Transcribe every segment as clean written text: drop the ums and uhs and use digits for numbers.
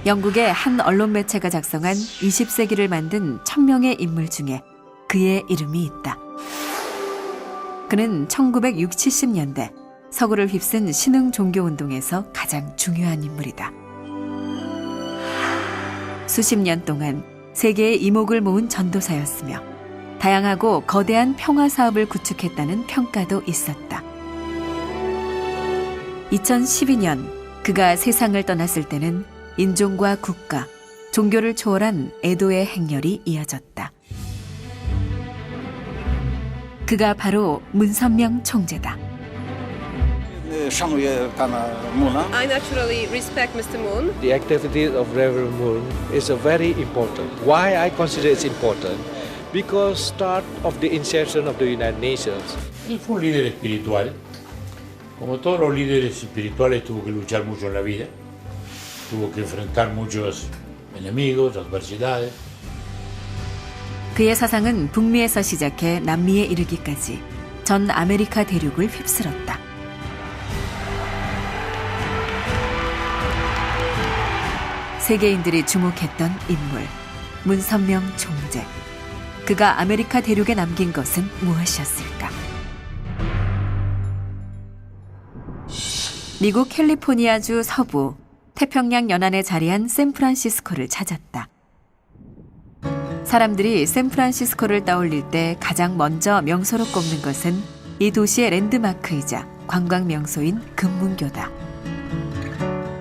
영국의 한 언론 매체가 작성한 20세기를 만든 1000명의 인물 중에 그의 이름이 있다. 그는 1960, 70년대 서구를 휩쓴 신흥 종교운동에서 가장 중요한 인물이다. 수십 년 동안 세계의 이목을 모은 전도사였으며 다양하고 거대한 평화 사업을 구축했다는 평가도 있었다. 2012년 그가 세상을 떠났을 때는 인종과 국가, 종교를 초월한 애도의 행렬이 이어졌다. 그가 바로 문선명 총재다. I naturally respect Mr. Moon. The activities of Reverend Moon is a very important. Why I consider it's important? Because start of the insertion of the United Nations. Él fue un líder espiritual. Como todos los líderes espirituales tuvo que luchar mucho en la vida. Tuvo que enfrentar muchos enemigos, adversidades. 그의 사상은 북미에서 시작해 남미에 이르기까지 전 아메리카 대륙을 휩쓸었다. 세계인들이 주목했던 인물, 문선명 총재. 그가 아메리카 대륙에 남긴 것은 무엇이었을까? 미국 캘리포니아주 서부 태평양 연안에 자리한 샌프란시스코를 찾았다. 사람들이 샌프란시스코를 떠올릴 때 가장 먼저 명소로 꼽는 것은 이 도시의 랜드마크이자 관광 명소인 금문교다.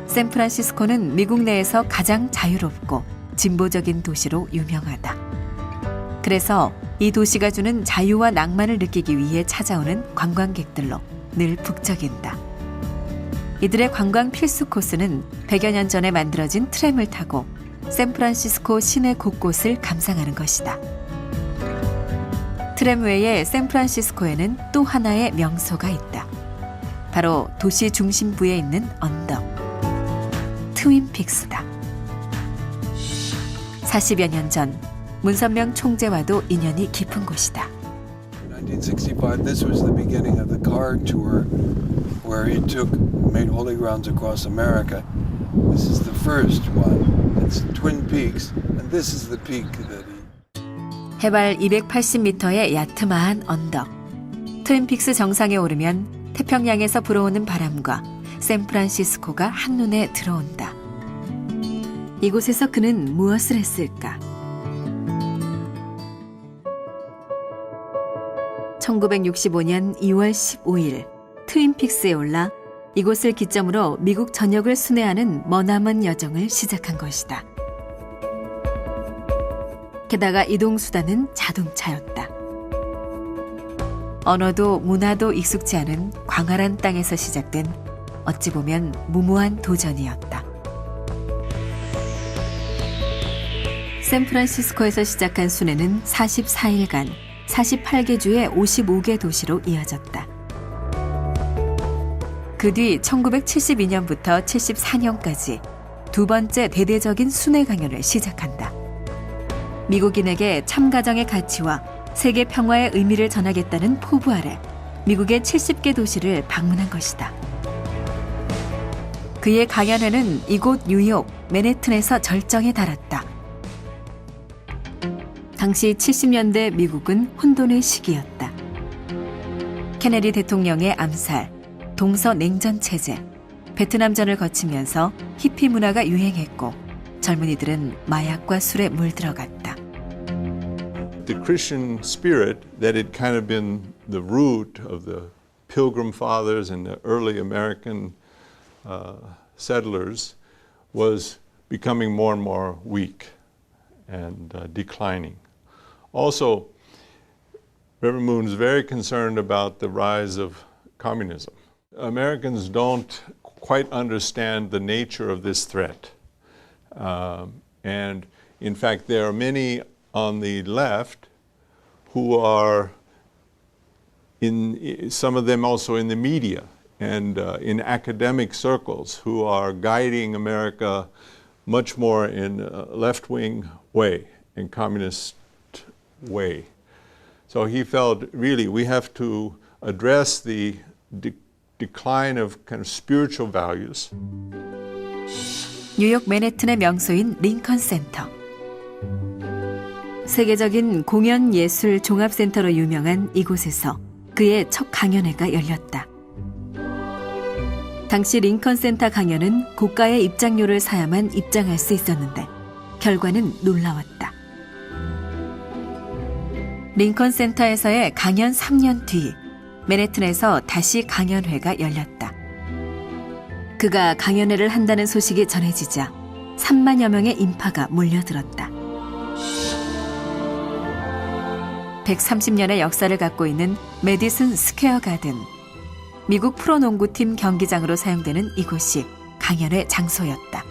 샌프란시스코는 미국 내에서 가장 자유롭고 진보적인 도시로 유명하다. 그래서 이 도시가 주는 자유와 낭만을 느끼기 위해 찾아오는 관광객들로 늘 북적인다. 이들의 관광 필수 코스는 100여 년 전에 만들어진 트램을 타고 샌프란시스코 시내 곳곳을 감상하는 것이다. 트램 외에 샌프란시스코에는 또 하나의 명소가 있다. 바로 도시 중심부에 있는 언덕, 트윈픽스다. 40여 년 전 문선명 총재와도 인연이 깊은 곳이다. 1965, this was the beginning of the car tour where he made holy rounds across America. This is the first one. It's Twin Peaks, and this is the peak that he... 해발 280m의 야트마한 언덕. 트윈픽스 정상에 오르면 태평양에서 불어오는 바람과 샌프란시스코가 한눈에 들어온다. 이곳에서 그는 무엇을 했을까? 1965년 2월 15일 트윈픽스에 올라 이곳을 기점으로 미국 전역을 순회하는 머나먼 여정을 시작한 것이다. 게다가 이동수단은 자동차였다. 언어도 문화도 익숙지 않은 광활한 땅에서 시작된 어찌 보면 무모한 도전이었다. 샌프란시스코에서 시작한 순회는 44일간 48개 주의 55개 도시로 이어졌다. 그 뒤 1972년부터 74년까지 두 번째 대대적인 순회 강연을 시작한다. 미국인에게 참가정의 가치와 세계 평화의 의미를 전하겠다는 포부 아래 미국의 70개 도시를 방문한 것이다. 그의 강연회는 이곳 뉴욕, 맨해튼에서 절정에 달았다. 당시 70년대 미국은 혼돈의 시기였다. 케네디 대통령의 암살, 동서냉전 체제, 베트남전을 거치면서 히피 문화가 유행했고 젊은이들은 마약과 술에 물들어갔다. The Christian spirit that had kind of been the root of the Pilgrim Fathers and the early American settlers was becoming more and more weak and declining. Also, Reverend Moon is very concerned about the rise of communism. Americans don't quite understand the nature of this threat. And in fact, there are many on the left who are some of them also in the media and in academic circles who are guiding America much more in a left-wing way, in communist way. So he felt really we have to address the decline of kind of spiritual values. 뉴욕 맨해튼의 명소인 링컨 센터. 세계적인 공연 예술 종합센터로 유명한 이곳에서 그의 첫 강연회가 열렸다. 당시 링컨 센터 강연은 고가의 입장료를 사야만 입장할 수 있었는데 결과는 놀라웠다. 링컨 센터에서의 강연 3년 뒤 맨해튼에서 다시 강연회가 열렸다. 그가 강연회를 한다는 소식이 전해지자 3만여 명의 인파가 몰려들었다. 130년의 역사를 갖고 있는 메디슨 스퀘어 가든, 미국 프로농구팀 경기장으로 사용되는 이곳이 강연회 장소였다.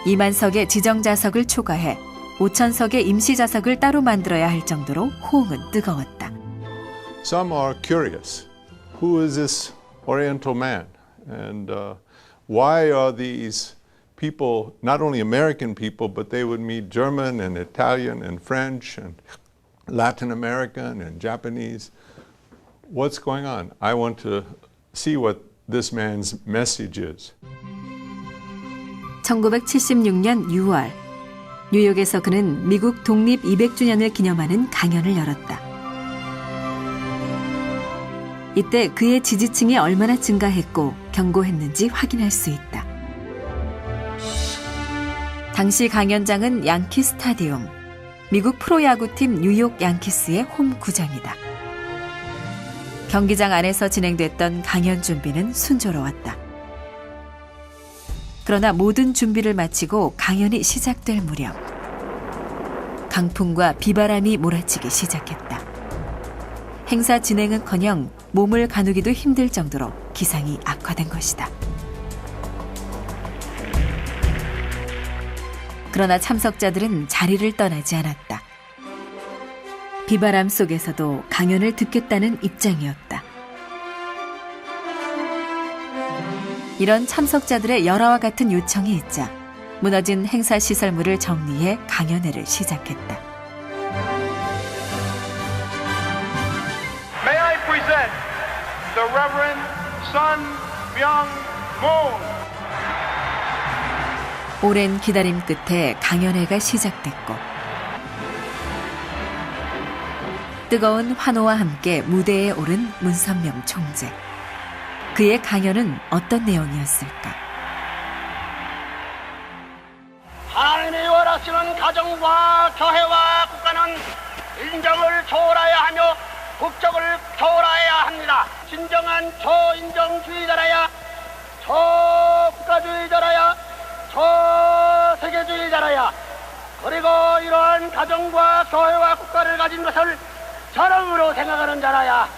2만 석의 지정자석을 초과해 5,000석의 임시자석을 따로 만들어야 할 정도로 호응은 뜨거웠다. Some are curious. Who is this Oriental man? And why are these people, not only American people, but they would meet German and Italian and French and Latin American and Japanese. What's going on? I want to see what this man's message is. 1976년 6월, 뉴욕에서 그는 미국 독립 200주년을 기념하는 강연을 열었다. 이때 그의 지지층이 얼마나 증가했고 견고했는지 확인할 수 있다. 당시 강연장은 양키 스타디움, 미국 프로야구팀 뉴욕 양키스의 홈 구장이다. 경기장 안에서 진행됐던 강연 준비는 순조로웠다. 그러나 모든 준비를 마치고 강연이 시작될 무렵 강풍과 비바람이 몰아치기 시작했다. 행사 진행은커녕 몸을 가누기도 힘들 정도로 기상이 악화된 것이다. 그러나 참석자들은 자리를 떠나지 않았다. 비바람 속에서도 강연을 듣겠다는 입장이었다. 이런 참석자들의 열화와 같은 요청이 있자 무너진 행사 시설물을 정리해 강연회를 시작했다. May I present the Reverend Sun Myung-moon. 오랜 기다림 끝에 강연회가 시작됐고 뜨거운 환호와 함께 무대에 오른 문선명 총재. 그의 강연은 어떤 내용이었을까? 하나님이 원하시는 가정과 교회와 국가는 인정을 초월해야 하며 국적을 초월해야 합니다. 진정한 초인정주의자라야, 초국가주의자라야, 초세계주의자라야, 그리고 이러한 가정과 교회와 국가를 가진 것을 자랑으로 생각하는 자라야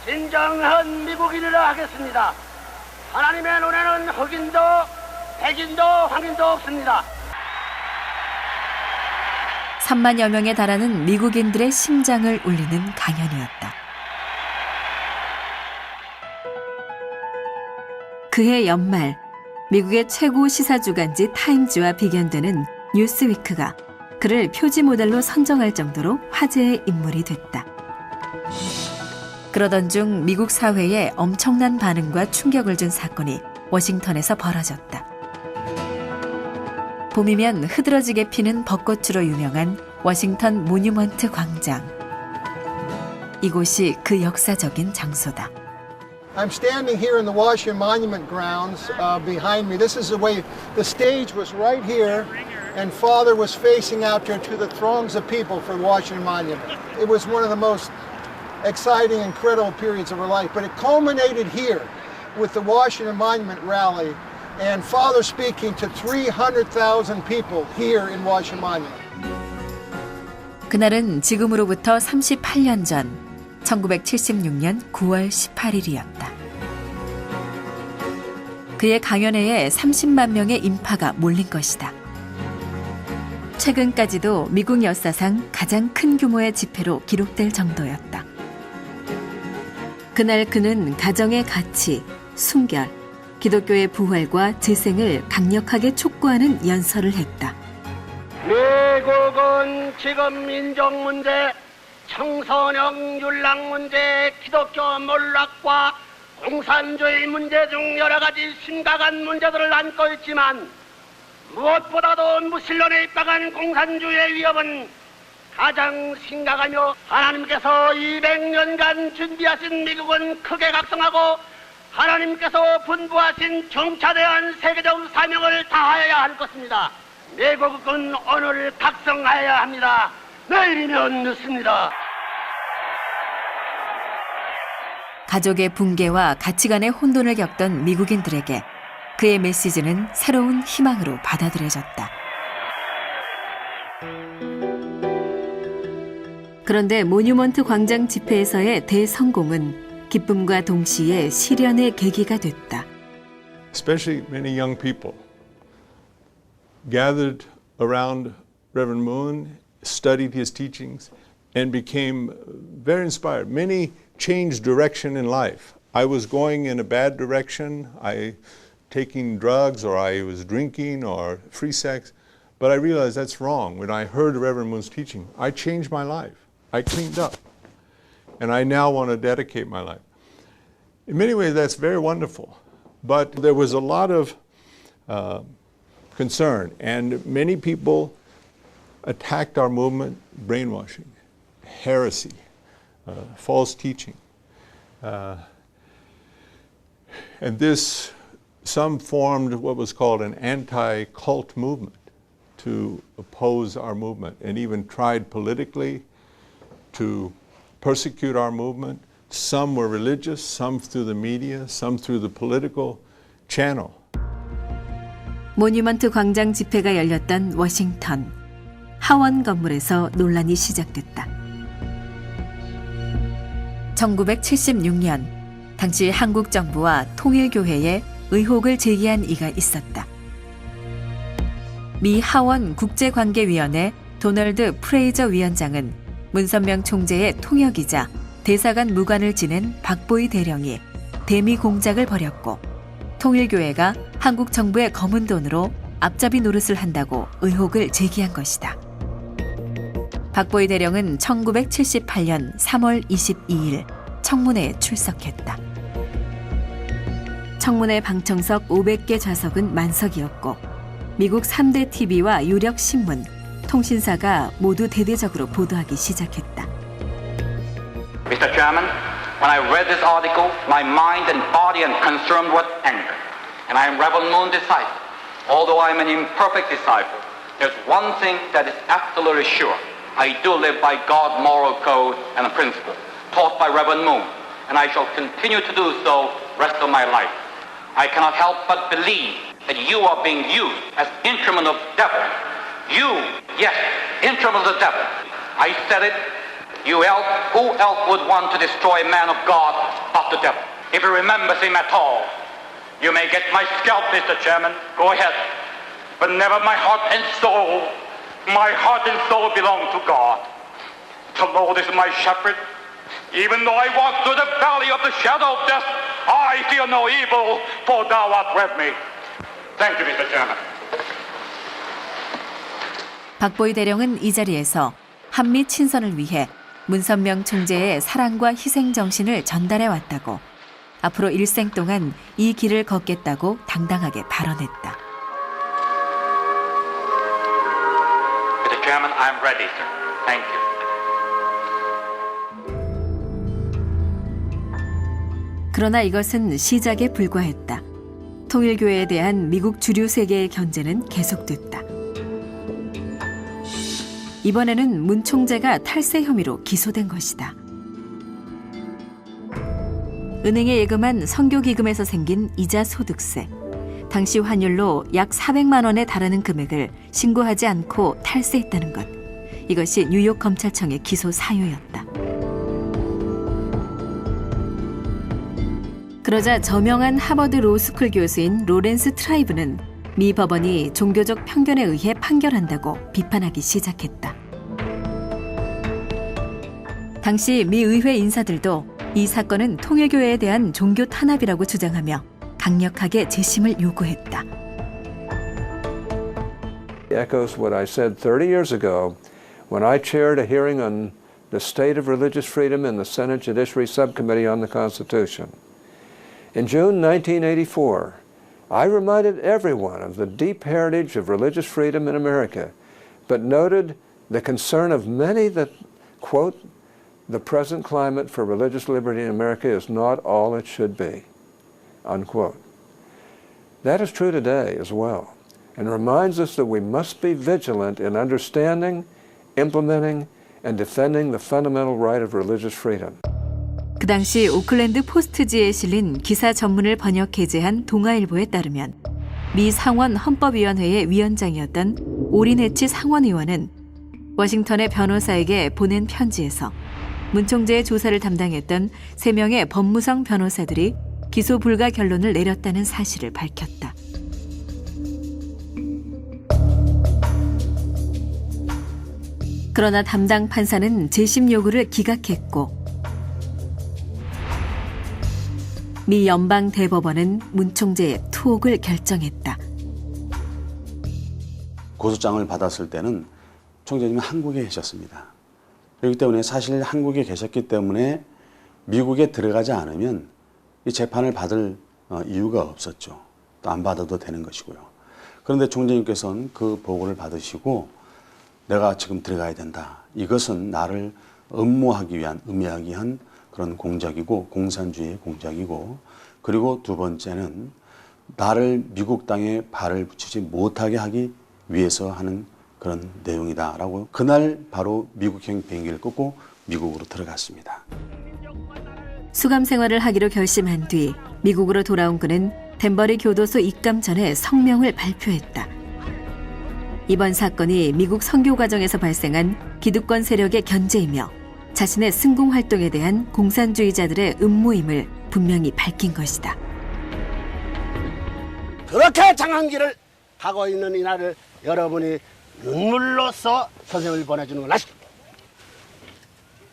진정한 미국인이라 하겠습니다. 하나님의 눈에는 흑인도 백인도 황인도 없습니다. 3만여 명에 달하는 미국인들의 심장을 울리는 강연이었다. 그해 연말 미국의 최고 시사주간지 타임즈와 비견되는 뉴스위크가 그를 표지 모델로 선정할 정도로 화제의 인물이 됐다. 그러던 중 미국 사회에 엄청난 반응과 충격을 준 사건이 워싱턴에서 벌어졌다. 봄이면 흐드러지게 피는 벚꽃으로 유명한 워싱턴 모뉴먼트 광장. 이곳이 그 역사적인 장소다. I'm standing here in the Washington Monument grounds behind me. This is the way the stage was right here, and Father was facing out there to the throngs of people for the Washington Monument. It was one of the most exciting, incredible periods of her life, but it culminated here with the Washington Monument rally and Father speaking to 300,000 people here in Washington Monument. 그날은 지금으로부터 38년 전 1976년 9월 18일이었다. 그의 강연회에 30만 명의 인파가 몰린 것이다. 최근까지도 미국 역사상 가장 큰 규모의 집회로 기록될 정도였다. 그날 그는 가정의 가치, 순결, 기독교의 부활과 재생을 강력하게 촉구하는 연설을 했다. 미국은 지금 민족 문제, 청소년 윤락 문제, 기독교 몰락과 공산주의 문제 중 여러 가지 심각한 문제들을 안고 있지만 무엇보다도 무신론에 입각한 공산주의의 위협은 가장 심각하며 하나님께서 200년간 준비하신 미국은 크게 각성하고 하나님께서 분부하신 정차대한 세계적 사명을 다하여야 할 것입니다. 미국은 오늘 각성하여야 합니다. 내일이면 늦습니다. 가족의 붕괴와 가치관의 혼돈을 겪던 미국인들에게 그의 메시지는 새로운 희망으로 받아들여졌다. 그런데 모뉴먼트 광장 집회에서의 대성공은 기쁨과 동시에 시련의 계기가 됐다. Especially many young people gathered around Reverend Moon, studied his teachings, and became very inspired. Many changed direction in life. I was going in a bad direction, taking drugs, or I was drinking, or free sex, but I realized that's wrong. When I heard Reverend Moon's teaching, I changed my life. I cleaned up, and I now want to dedicate my life. In many ways, that's very wonderful, but there was a lot of concern, and many people attacked our movement, brainwashing, heresy, false teaching. And some formed what was called an anti-cult movement to oppose our movement, and even tried politically to persecute our movement. Some were religious, some through the media, some through the political channel. 모뉴먼트 광장 집회가 열렸던 워싱턴 하원 건물에서 논란이 시작됐다. 1976년 당시 한국 정부와 통일교회에 의혹을 제기한 이가 있었다. 미 하원 국제관계위원회 도널드 프레이저 위원장은 문선명 총재의 통역이자 대사관 무관을 지낸 박보희 대령이 대미 공작을 벌였고 통일교회가 한국 정부의 검은 돈으로 앞잡이 노릇을 한다고 의혹을 제기한 것이다. 박보희 대령은 1978년 3월 22일 청문회에 출석했다. 청문회 방청석 500개 좌석은 만석이었고 미국 3대 TV와 유력 신문, 통신사가 모두 대대적으로 보도하기 시작했다. Mr. Chairman, when I read this article, my mind and body and concern were angered. And I am Reverend Moon disciple. Although I am an imperfect disciple, there's one thing that is absolutely sure. I do live by God's moral code and principle taught by Reverend Moon, and I shall continue to do so rest of my life. I cannot help but believe that you are being used as instrument of devil. You, yes, instrument of the devil. I said it. Who else would want to destroy a man of God but the devil? If he remembers him at all, you may get my scalp, Mr. Chairman. Go ahead. But never my heart and soul. My heart and soul belong to God. The Lord is my shepherd. Even though I walk through the valley of the shadow of death, I fear no evil, for thou art with me. Thank you, Mr. Chairman. 박보희 대령은 이 자리에서 한미 친선을 위해 문선명 총재의 사랑과 희생 정신을 전달해 왔다고, 앞으로 일생 동안 이 길을 걷겠다고 당당하게 발언했다. Mr. Chairman, I'm ready, sir. Thank you. 그러나 이것은 시작에 불과했다. 통일교회에 대한 미국 주류 세계의 견제는 계속됐다. 이번에는 문 총재가 탈세 혐의로 기소된 것이다. 은행에 예금한 선교기금에서 생긴 이자 소득세, 당시 환율로 약 400만 원에 달하는 금액을 신고하지 않고 탈세했다는 것. 이것이 뉴욕 검찰청의 기소 사유였다. 그러자 저명한 하버드 로스쿨 교수인 로렌스 트라이브는 미 법원이 종교적 편견에 의해 판결한다고 비판하기 시작했다. 당시 미 의회 인사들도 이 사건은 통일교회에 대한 종교 탄압이라고 주장하며 강력하게 재심을 요구했다. Echoes what I said 30 years ago when I chaired a hearing on the state of religious freedom in the Senate Judiciary Subcommittee on the Constitution. In June 1984, I reminded everyone of the deep heritage of religious freedom in America, but noted the concern of many that, quote, the present climate for religious liberty in America is not all it should be, unquote. That is true today as well, and reminds us that we must be vigilant in understanding, implementing, and defending the fundamental right of religious freedom. 그 당시 오클랜드 포스트지에 실린 기사 전문을 번역 게재한 동아일보에 따르면 미 상원 헌법위원회의 위원장이었던 오린 해치 상원의원은 워싱턴의 변호사에게 보낸 편지에서 문 총재의 조사를 담당했던 3명의 법무성 변호사들이 기소 불가 결론을 내렸다는 사실을 밝혔다. 그러나 담당 판사는 재심 요구를 기각했고 미 연방 대법원은 문 총재의 투옥을 결정했다. 고소장을 받았을 때는 총재님은 한국에 계셨습니다. 그렇기 때문에 사실 한국에 계셨기 때문에 미국에 들어가지 않으면 이 재판을 받을 이유가 없었죠. 또 안 받아도 되는 것이고요. 그런데 총재님께서는 그 보고를 받으시고 내가 지금 들어가야 된다. 이것은 나를 음모하기 위한 그런 공작이고 공산주의의 공작이고, 그리고 두 번째는 나를 미국 땅에 발을 붙이지 못하게 하기 위해서 하는 그런 내용이다라고 그날 바로 미국행 비행기를 끊고 미국으로 들어갔습니다. 수감 생활을 하기로 결심한 뒤 미국으로 돌아온 그는 덴버리 교도소 입감 전에 성명을 발표했다. 이번 사건이 미국 선교 과정에서 발생한 기득권 세력의 견제이며 자신의 승공 활동에 대한 공산주의자들의 음모임을 분명히 밝힌 것이다. 그렇게 장한기를 가고 있는 이날을 여러분이 눈물로써 선생을 보내주는 건 아십니까?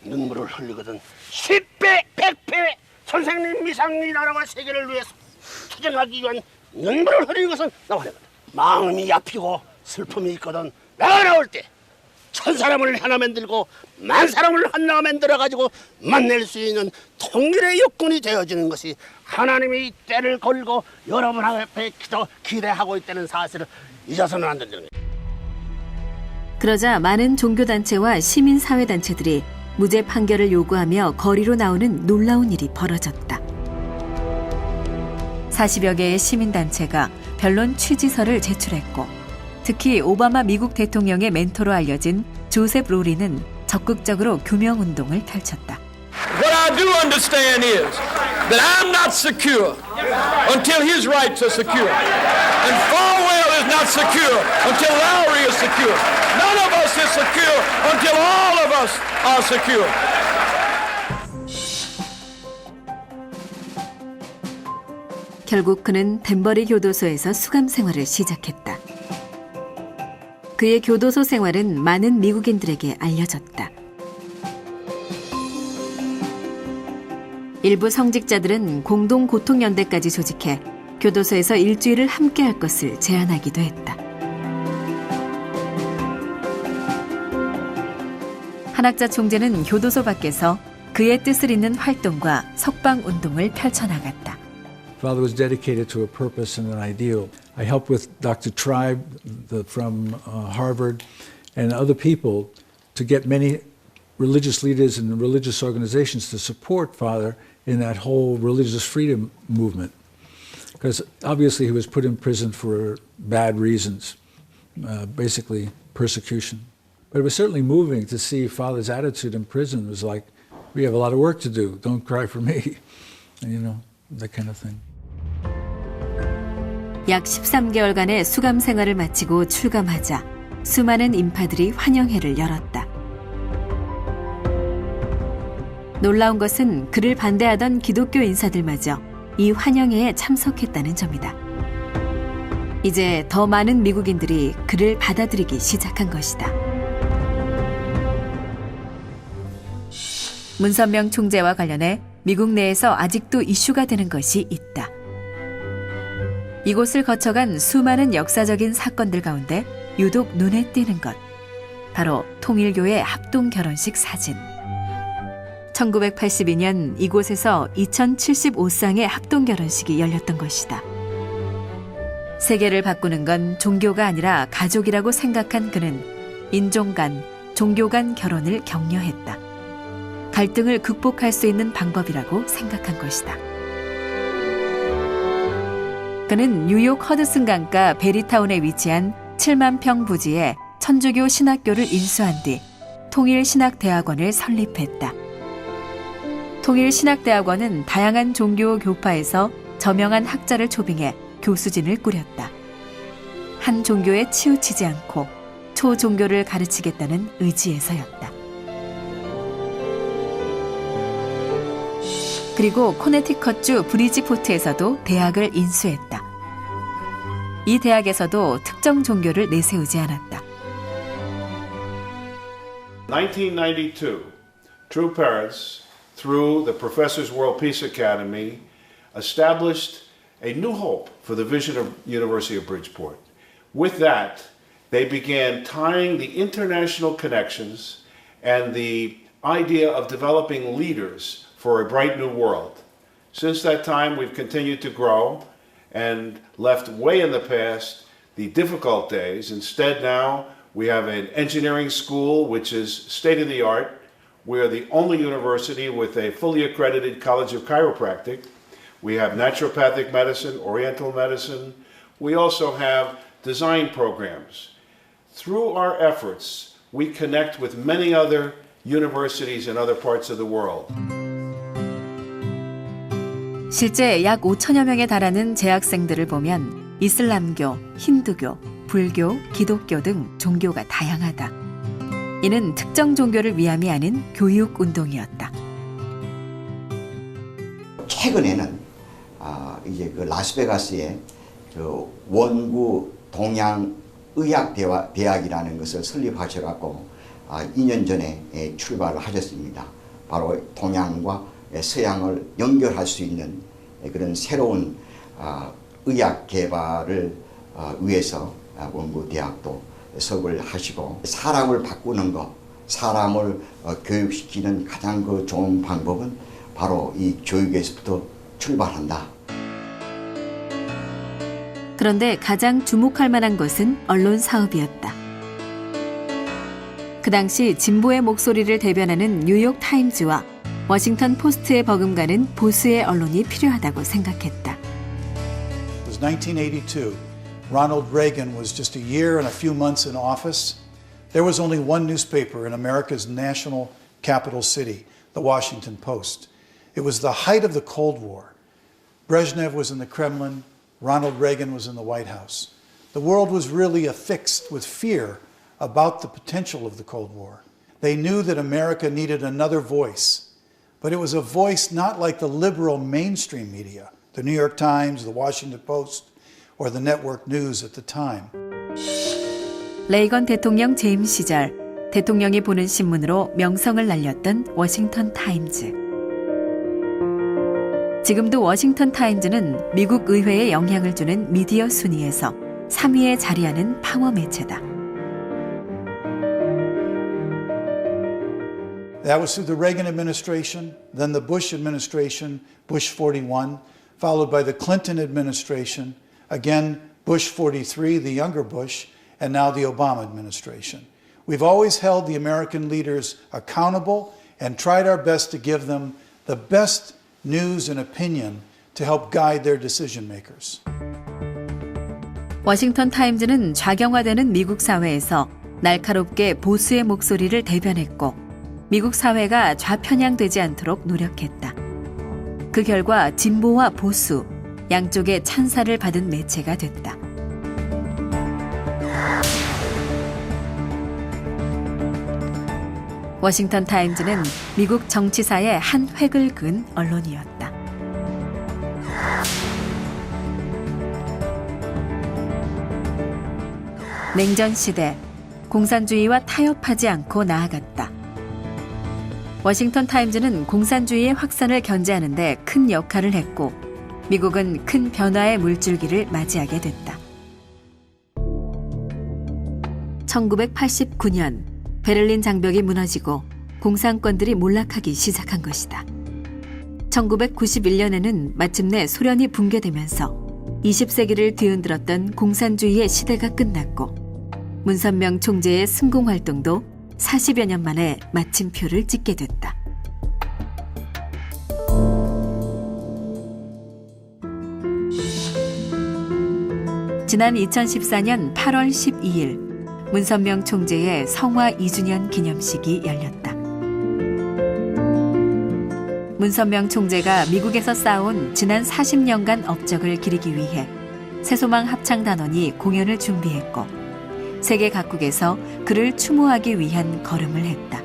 눈물을 흘리거든 10배, 100배 선생님 이상이 나라와 세계를 위해서 투쟁하기 위한 눈물을 흘리는 것은 나와 하거든. 마음이 얕히고 슬픔이 있거든 내가 나올 때 1000사람을 하나 만들고 10,000사람을 하나 만들어가지고 만날 수 있는 통일의 육군이 되어지는 것이 하나님이 때를 걸고 여러분 앞에 기대하고 있다는 사실을 잊어서는 안 된다는 거예요. 그러자 많은 종교단체와 시민사회단체들이 무죄 판결을 요구하며 거리로 나오는 놀라운 일이 벌어졌다. 40여 개의 시민단체가 변론 취지서를 제출했고 특히 오바마 미국 대통령의 멘토로 알려진 조셉 로리는 적극적으로 규명운동을 펼쳤다. What I do understand is that I'm not secure until his rights are secure. And Falwell is not secure until Lowry is secure. None of us is secure until all of us are secure. 결국 그는 덴버리 교도소에서 수감 생활을 시작했다. 그의 교도소 생활은 많은 미국인들에게 알려졌다. 일부 성직자들은 공동고통연대까지 조직해 교도소에서 일주일을 함께할 것을 제안하기도 했다. 한학자 총재는 교도소 밖에서 그의 뜻을 잇는 활동과 석방운동을 펼쳐나갔다. Father was dedicated to a purpose and an ideal. I helped with Dr. Tribe from Harvard and other people to get many religious leaders and religious organizations to support Father in that whole religious freedom movement. Because obviously he was put in prison for bad reasons, basically persecution. But it was certainly moving to see Father's attitude in prison. It was like, we have a lot of work to do. Don't cry for me. And, you know, that kind of thing. 약 13개월간의 수감 생활을 마치고 출감하자 수많은 인파들이 환영회를 열었다. 놀라운 것은 그를 반대하던 기독교 인사들마저 이 환영회에 참석했다는 점이다. 이제 더 많은 미국인들이 그를 받아들이기 시작한 것이다. 문선명 총재와 관련해 미국 내에서 아직도 이슈가 되는 것이 있다. 이곳을 거쳐간 수많은 역사적인 사건들 가운데 유독 눈에 띄는 것, 바로 통일교의 합동 결혼식 사진. 1982년 이곳에서 2075쌍의 합동 결혼식이 열렸던 것이다. 세계를 바꾸는 건 종교가 아니라 가족이라고 생각한 그는 인종 간, 종교 간 결혼을 격려했다. 갈등을 극복할 수 있는 방법이라고 생각한 것이다. 그는 뉴욕 허드슨 강가 베리타운에 위치한 7만 평 부지에 천주교 신학교를 인수한 뒤 통일신학대학원을 설립했다. 통일신학대학원은 다양한 종교 교파에서 저명한 학자를 초빙해 교수진을 꾸렸다. 한 종교에 치우치지 않고 초종교를 가르치겠다는 의지에서였다. 그리고 코네티컷주 브리지포트에서도 대학을 인수했다. 이 대학에서도 특정 종교를 내세우지 않았다. 1992, True Parents, through the Professors World Peace Academy, established a new hope for the vision of University of Bridgeport. With that, they began tying the international connections and the idea of developing leaders for a bright new world. Since that time, we've continued to grow and left way in the past the difficult days. Instead, now we have an engineering school which is state-of-the-art. We are the only university with a fully accredited College of Chiropractic. We have naturopathic medicine, oriental medicine. We also have design programs. Through our efforts, we connect with many other universities in other parts of the world. 실제 약 5천여 명에 달하는 재학생들을 보면 이슬람교, 힌두교, 불교, 기독교 등 종교가 다양하다. 이는 특정 종교를 위함이 아닌 교육운동이었다. 최근에는 이제 그 라스베가스에 원구 동양의학대학이라는 것을 설립하셔갖고 2년 전에 출발을 하셨습니다. 바로 동양과 서양을 연결할 수 있는 그런 새로운 의학 개발을 위해서 원구 대학도 석을 하시고, 사람을 바꾸는 것, 사람을 교육시키는 가장 그 좋은 방법은 바로 이 교육에서부터 출발한다. 그런데 가장 주목할 만한 것은 언론 사업이었다. 그 당시 진보의 목소리를 대변하는 뉴욕 타임즈와 워싱턴 포스트에 버금가는 보수의 언론이 필요하다고 생각했다. It was 1982. Ronald Reagan was just a year and a few months in office. There was only one newspaper in America's national capital city, the Washington Post. It was the height of the Cold War. Brezhnev was in the Kremlin. Ronald Reagan was in the White House. The world was really affixed with fear about the potential of the Cold War. They knew that America needed another voice, but it was a voice not like the liberal mainstream media, the New York Times, the Washington Post, or the network news at the time. 레이건 대통령 재임 시절 대통령이 보는 신문으로 명성을 날렸던 워싱턴 타임즈. 지금도 워싱턴 타임즈는 미국 의회에 영향을 주는 미디어 순위에서 3위에 자리하는 파워 매체다. That was through the Reagan administration, then the Bush administration, Bush 41, followed by the Clinton administration, again Bush 43, the younger Bush, and now the Obama administration. We've always held the American leaders accountable and tried our best to give them the best news and opinion to help guide their decision makers. 워싱턴 타임즈는 좌경화되는 미국 사회에서 날카롭게 보수의 목소리를 대변했고 미국 사회가 좌편향되지 않도록 노력했다. 그 결과 진보와 보수, 양쪽의 찬사를 받은 매체가 됐다. 워싱턴 타임즈는 미국 정치사의 한 획을 그은 언론이었다. 냉전 시대, 공산주의와 타협하지 않고 나아갔다. 워싱턴 타임즈는 공산주의의 확산을 견제하는 데 큰 역할을 했고 미국은 큰 변화의 물줄기를 맞이하게 됐다. 1989년 베를린 장벽이 무너지고 공산권들이 몰락하기 시작한 것이다. 1991년에는 마침내 소련이 붕괴되면서 20세기를 뒤흔들었던 공산주의의 시대가 끝났고 문선명 총재의 승공 활동도 40여 년 만에 마침표를 찍게 됐다. 지난 2014년 8월 12일 문선명 총재의 성화 2주년 기념식이 열렸다. 문선명 총재가 미국에서 쌓아온 지난 40년간 업적을 기리기 위해 새소망 합창단원이 공연을 준비했고 세계 각국에서 그를 추모하기 위한 걸음을 했다.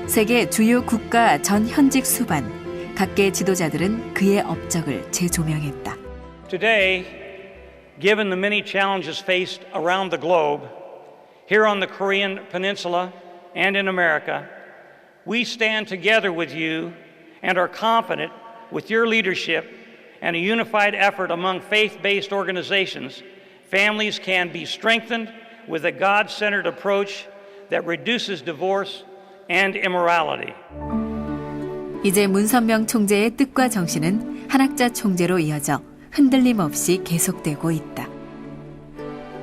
세계 주요 국가 전 현직 수반, 각계 지도자들은 그의 업적을 재조명했다. Today, given the many challenges faced around the globe, here on the Korean Peninsula and in America, we stand together with you and are confident with your leadership and a unified effort among faith-based organizations, families can be strengthened with a God-centered approach that reduces divorce and immorality. 이제 문선명 총재의 뜻과 정신은 한학자 총재로 이어져 흔들림 없이 계속되고 있다.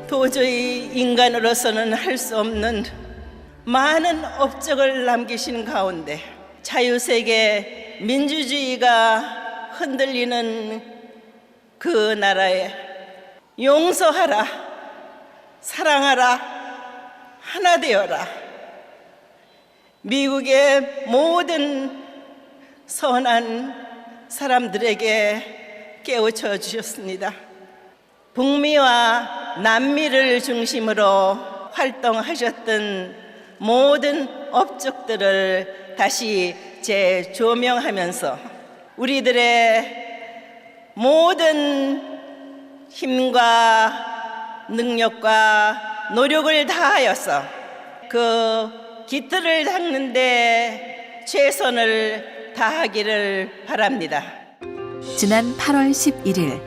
도저히 인간으로서는 할 수 없는 많은 업적을 남기신 가운데 자유세계 민주주의가 흔들리는 그 나라에 용서하라, 사랑하라, 하나 되어라. 미국의 모든 선한 사람들에게 깨우쳐 주셨습니다. 북미와 남미를 중심으로 활동하셨던 모든 업적들을 다시 재조명하면서 우리들의 모든 힘과 능력과 노력을 다하여서 그 깃들을 닦는 데 최선을 다하기를 바랍니다. 지난 8월 11일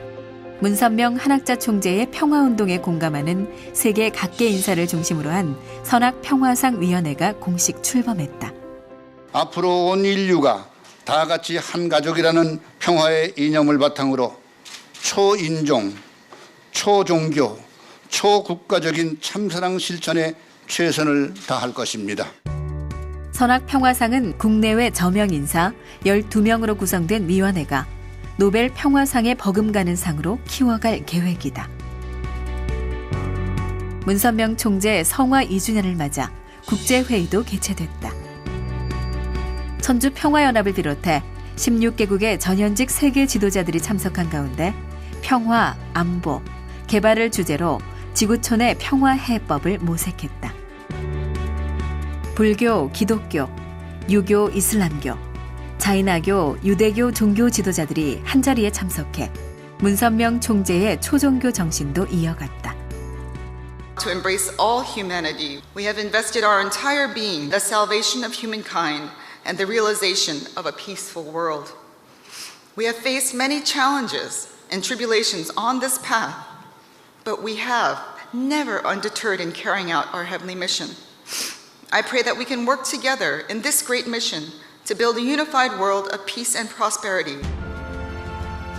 문선명 한학자 총재의 평화운동에 공감하는 세계 각계 인사를 중심으로 한 선악평화상위원회가 공식 출범했다. 앞으로 온 인류가 다 같이 한 가족이라는 평화의 이념을 바탕으로 초인종, 초종교, 초국가적인 참사랑 실천에 최선을 다할 것입니다. 선악평화상은 국내외 저명 인사 12명으로 구성된 위원회가 노벨 평화상에 버금가는 상으로 키워갈 계획이다. 문선명 총재 성화 2주년을 맞아 국제회의도 개최됐다. 천주평화연합을 비롯해 16개국의 전현직 세계 지도자들이 참석한 가운데 평화, 안보, 개발을 주제로 지구촌의 평화해법을 모색했다. 불교, 기독교, 유교, 이슬람교, 자이나교, 유대교 종교 지도자들이 한자리에 참석해 문선명 총재의 초종교 정신도 이어갔다. To embrace all humanity, we have invested our entire being in the salvation of humankind and the realization of a peaceful world. We have faced many challenges and tribulations on this path, but we have never undeterred in carrying out our heavenly mission. I pray that we can work together in this great mission to build a unified world of peace and prosperity.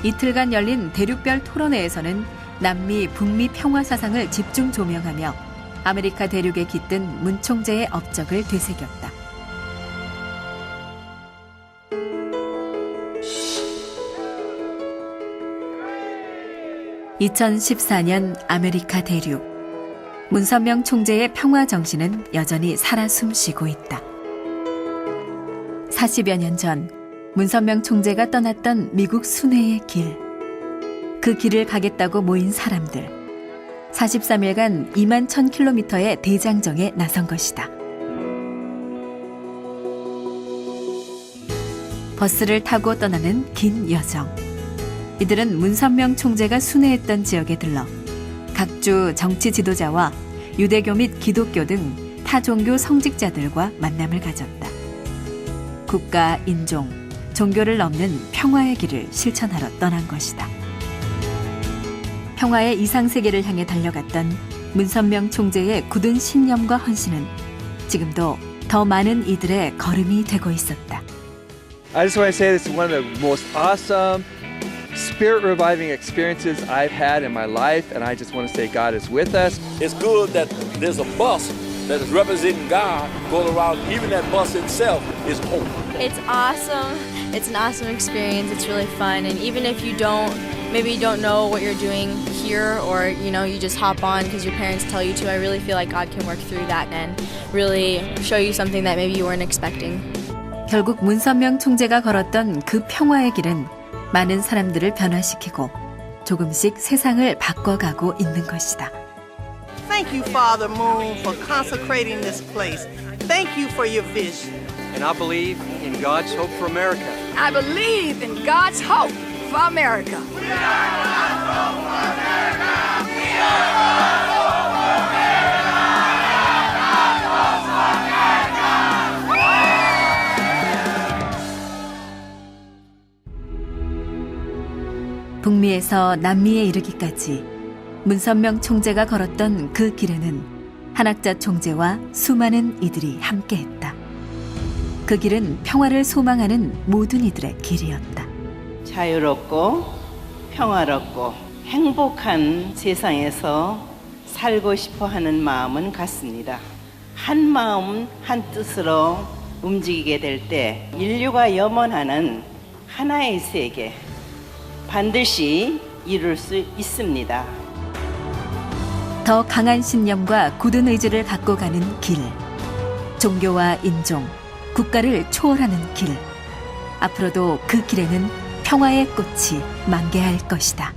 이틀간 열린 대륙별 토론회에서는 남미, 북미 평화 사상을 집중 조명하며 아메리카 대륙에 깃든 문 총재의 업적을 되새겼다. (2014년) 아메리카 대륙. 문선명 총재의 평화 정신은 여전히 살아 숨쉬고 있다. 40여 년 전 문선명 총재가 떠났던 미국 순회의 길. 그 길을 가겠다고 모인 사람들. 43일간 2만 1000km의 대장정에 나선 것이다. 버스를 타고 떠나는 긴 여정. 이들은 문선명 총재가 순회했던 지역에 들러 각주 정치 지도자와 유대교 및 기독교 등 타 종교 성직자들과 만남을 가졌다. 국가, 인종, 종교를 넘는 평화의 길을 실천하러 떠난 것이다. 평화의 이상세계를 향해 달려갔던 문선명 총재의 굳은 신념과 헌신은 지금도 더 많은 이들의 걸음이 되고 있었다. I just want to say this is one of the most awesome, spirit-reviving experiences I've had in my life, and I just want to say God is with us. It's good that there's a bus that is representing God going around. Even that bus itself is hope. It's awesome. It's an awesome experience. It's really fun, and even if you maybe you don't know what you're doing here, or you just hop on because your parents tell you to, I really feel like God can work through that and really show you something that maybe you weren't expecting. 결국 문선명 총재가 걸었던 그 평화의 길은 많은 사람들을 변화시키고 조금씩 세상을 바꿔가고 있는 것이다. Thank you, Father Moon, for consecrating this place. Thank you for your vision. And I believe in God's hope for America. I believe in God's hope for America. We are God's hope for America. We are God's hope for America. God's hope for America. 북미에서 남미에 이르기까지 문선명 총재가 걸었던 그 길에는 한학자 총재와 수많은 이들이 함께했다. 그 길은 평화를 소망하는 모든 이들의 길이었다. 자유롭고 평화롭고 행복한 세상에서 살고 싶어 하는 마음은 같습니다. 한 마음 한 뜻으로 움직이게 될 때 인류가 염원하는 하나의 세계 반드시 이룰 수 있습니다. 더 강한 신념과 굳은 의지를 갖고 가는 길. 종교와 인종, 국가를 초월하는 길. 앞으로도 그 길에는 평화의 꽃이 만개할 것이다.